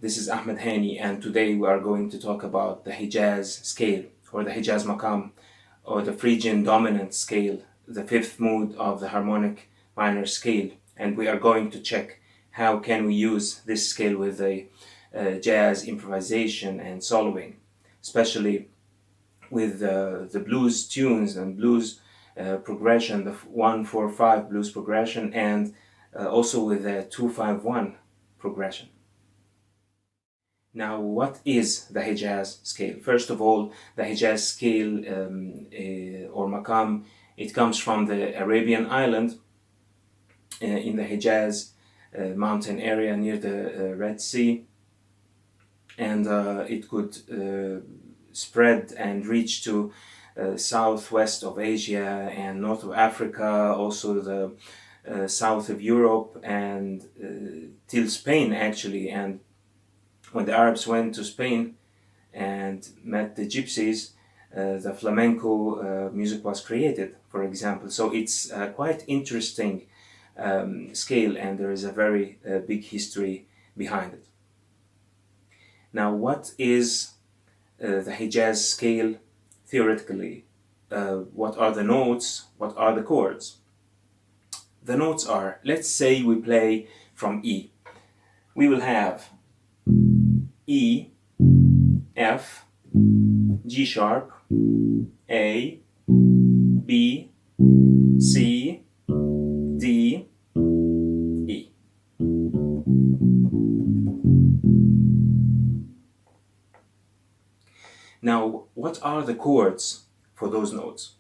This is Ahmad Hani, and today we are going to talk about the Hijaz scale, or the Hijaz Makam, or the Phrygian dominant scale, the fifth mood of the harmonic minor scale. And we are going to check how can we use this scale with the jazz improvisation and soloing, especially with the blues tunes and blues progression, the 1-4-5 blues progression, and also with the 2-5-1 progression. Now, what is the Hijaz scale? First of all, the Hijaz scale or Makam, it comes from the Arabian island in the Hijaz mountain area near the Red Sea, and it could spread and reach to southwest of Asia and north of Africa, also the south of Europe, and till Spain actually. And when the Arabs went to Spain and met the Gypsies, the flamenco music was created, for example. So it's quite interesting scale, and there is a very big history behind it. Now, what is the Hijaz scale theoretically? What are the notes? What are the chords? The notes are, let's say we play from E. We will have E, F, G sharp, A, B, C, D, E. Now, what are the chords for those notes?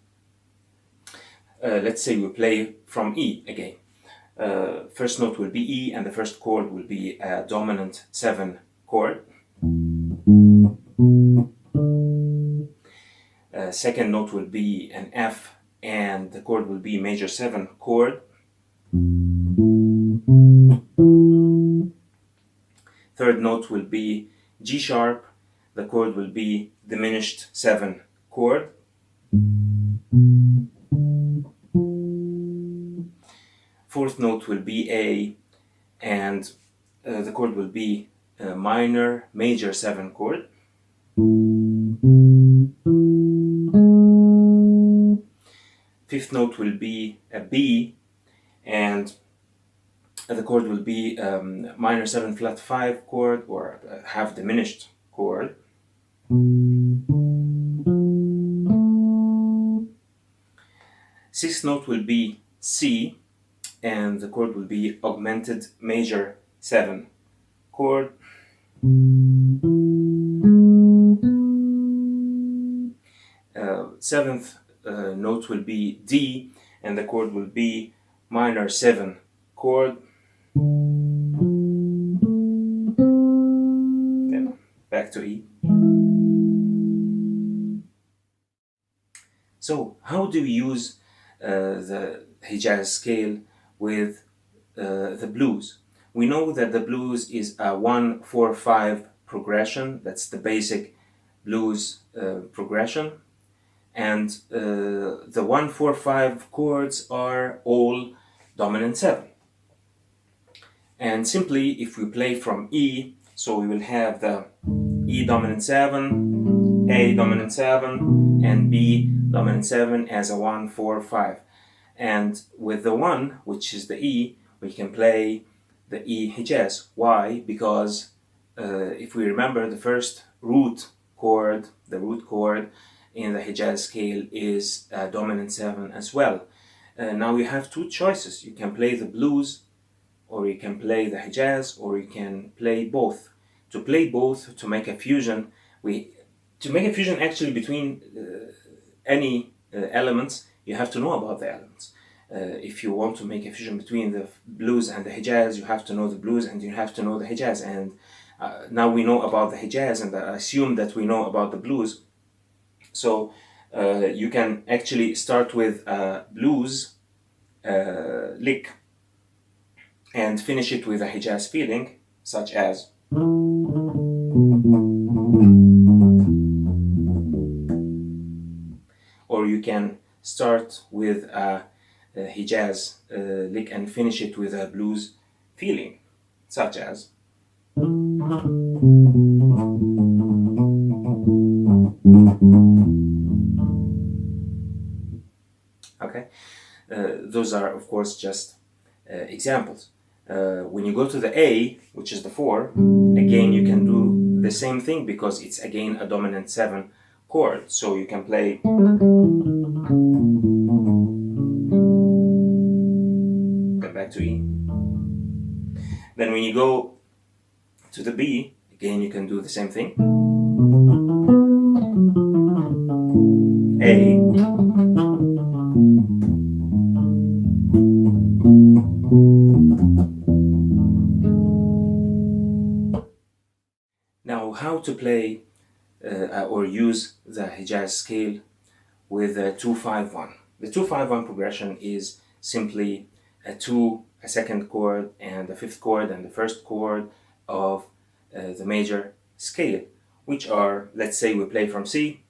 Let's say we play from E again. First note will be E, and the first chord will be a dominant 7 chord. Second note will be an F, and the chord will be major 7 chord. Third note will be G sharp, the chord will be diminished 7 chord. Fourth note will be A, and the chord will be minor major 7 chord. Fifth note will be a B, and the chord will be minor 7 flat 5 chord, or half diminished chord. Sixth note will be C, and the chord will be augmented major 7 chord. Seventh note will be D, and the chord will be minor 7 chord. Then back to E. So, how do we use the Hijaz scale with the blues? We know that the blues is a 1-4-5 progression. That's the basic blues progression. And the 1-4-5 chords are all dominant 7. And simply, if we play from E, so we will have the E dominant 7, A dominant 7, and B dominant 7 as a 1-4-5. And with the 1, which is the E, we can play the E Hijaz. Why? Because if we remember, the first root chord, the root chord in the Hijaz scale is dominant 7 as well. Now you have two choices. You can play the blues, or you can play the Hijaz, or you can play both. To play both, to make a fusion, actually between any elements, you have to know about the elements. If you want to make a fusion between the blues and the Hijaz, you have to know the blues and you have to know the Hijaz. And now we know about the Hijaz, and I assume that we know about the blues. So you can actually start with a blues lick and finish it with a Hijaz feeling, such as. Or you can start with a Hijaz lick and finish it with a blues feeling, such as. Okay, those are of course just examples. When you go to the A, which is the 4, again you can do the same thing because it's again a dominant 7 chord. So you can play, come back to E. Then when you go to the B, again you can do the same thing. A, now how to play or use the Hijaz scale with a 2-5-1. The 2-5-1 progression is simply a 2, a second chord, and the fifth chord and the first chord of the major scale, which are, let's say we play from C,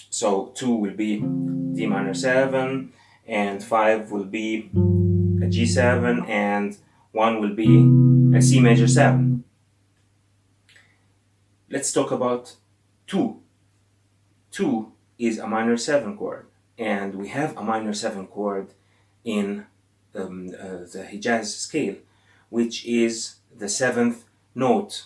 so 2 will be D minor 7, and 5 will be a G7, and 1 will be a C major 7. Let's talk about 2. 2 is a minor 7 chord, and we have a minor 7 chord in the Hijaz scale, which is the 7th note.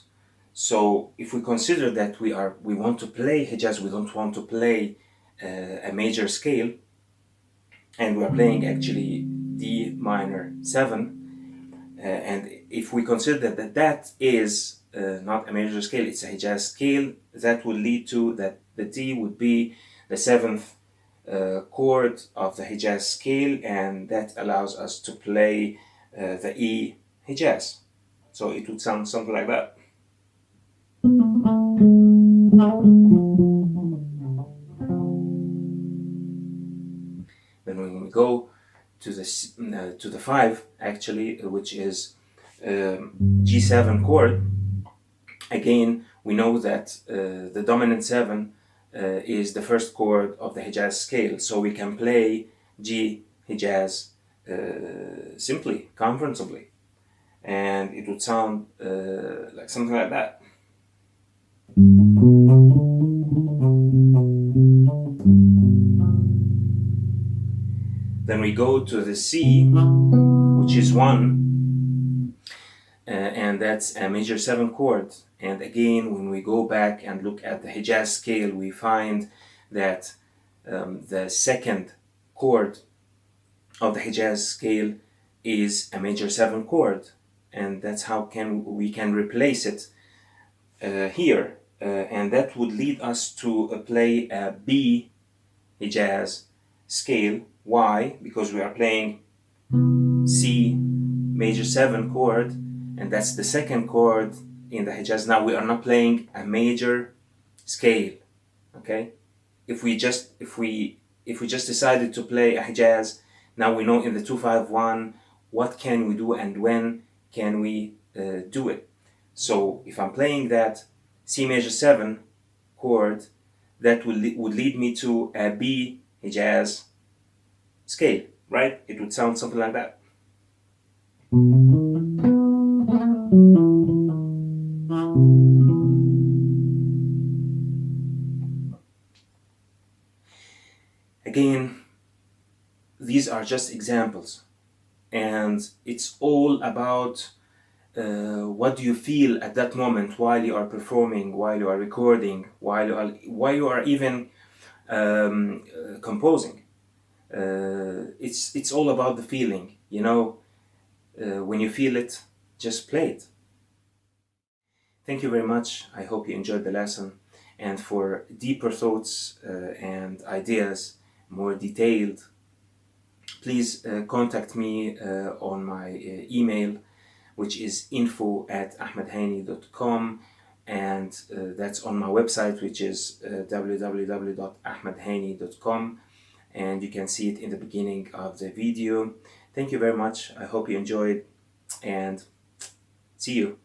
So if we consider that we want to play Hijaz, we don't want to play a major scale, and we are playing actually D minor 7, and if we consider that that is not a major scale, it's a Hijaz scale, that will lead to that the D would be the 7th chord of the Hijaz scale, and that allows us to play the E Hijaz. So it would sound something like that. Then when we go to the 5, actually, which is G7 chord, again we know that the dominant 7 is the first chord of the Hijaz scale, so we can play G Hijaz simply, comfortably, and it would sound like something like that. Then we go to the C, which is 1, and that's a major 7 chord. And again, when we go back and look at the Hijaz scale, we find that the second chord of the Hijaz scale is a major 7 chord, and that's how we can replace it here, and that would lead us to play a B Hijaz scale. Why? Because we are playing C major 7 chord, and that's the second chord in the Hijaz. Now we are not playing a major scale. Okay, if we just decided to play a Hijaz, now we know in the 2-5-1 what can we do and when can we do it. So if I'm playing that C major 7 chord, that would lead me to a B Hijaz scale, right? It would sound something like that. Again, these are just examples, and it's all about what do you feel at that moment while you are performing, while you are recording, while you are even composing. It's all about the feeling, you know. When you feel it, just play it. Thank you very much. I hope you enjoyed the lesson. And for deeper thoughts and ideas, more detailed, please contact me on my email, which is info@ahmadhani.com, and that's on my website, which is www.ahmadhani.com, and you can see it in the beginning of the video. Thank you very much. I hope you enjoyed, and see you.